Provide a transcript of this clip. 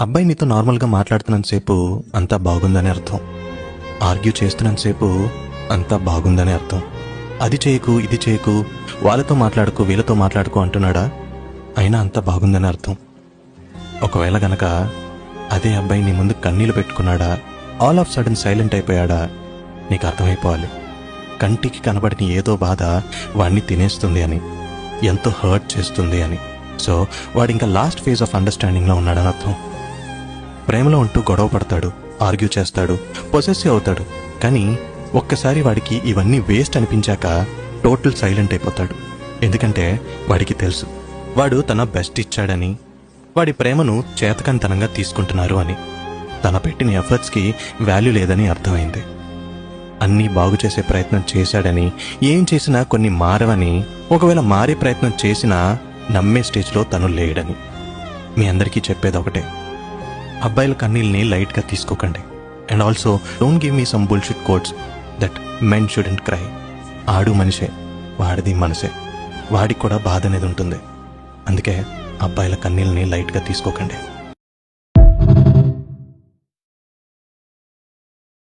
అబ్బాయి నీతో నార్మల్గా మాట్లాడుతున్నంతసేపు అంతా బాగుందని అర్థం. ఆర్గ్యూ చేస్తున్నంతసేపు అంతా బాగుందని అర్థం. అది చేయకు, ఇది చేయకు, వాళ్ళతో మాట్లాడుకు, వీళ్ళతో మాట్లాడుకు అంటున్నాడా, అయినా అంతా బాగుందని అర్థం. ఒకవేళ గనక అదే అబ్బాయి నీ ముందు కన్నీళ్ళు పెట్టుకున్నాడా, ఆల్ ఆఫ్ సడన్ సైలెంట్ అయిపోయాడా, నీకు అర్థమైపోవాలి కంటికి కనబడిన ఏదో బాధ వాడిని తినేస్తుంది అని, ఎంతో హర్ట్ చేస్తుంది అని. సో వాడింకా లాస్ట్ ఫేజ్ ఆఫ్ అండర్స్టాండింగ్లో ఉన్నాడని అర్థం. ప్రేమలో ఉంటూ గొడవ పడతాడు, ఆర్గ్యూ చేస్తాడు, పొసెసివ్ అవుతాడు, కానీ ఒక్కసారి వాడికి ఇవన్నీ వేస్ట్ అనిపించాక టోటల్ సైలెంట్ అయిపోతాడు. ఎందుకంటే వాడికి తెలుసు వాడు తన బెస్ట్ ఇచ్చాడని, వాడి ప్రేమను చేతకంతనంగా తీసుకుంటున్నారు అని, తన పెట్టిన ఎఫర్ట్స్కి వాల్యూ లేదని అర్థమైంది. అన్నీ బాగు చేసే ప్రయత్నం చేశాడని, ఏం చేసినా కొన్ని మారవని, ఒకవేళ మారే ప్రయత్నం చేసినా నమ్మే స్టేజ్లో తను లేడని. మీ అందరికీ చెప్పేది ఒకటే, అబ్బాయిల కన్నీళ్ళని లైట్గా తీసుకోకండి. And also don't give me some bullshit quotes that men shouldn't cry. ఆడు మనిషే, వాడిది మనసే, వాడికి కూడా బాధ అనేది ఉంటుంది. అందుకే అబ్బాయిల కన్నీళ్ళని లైట్గా తీసుకోకండి.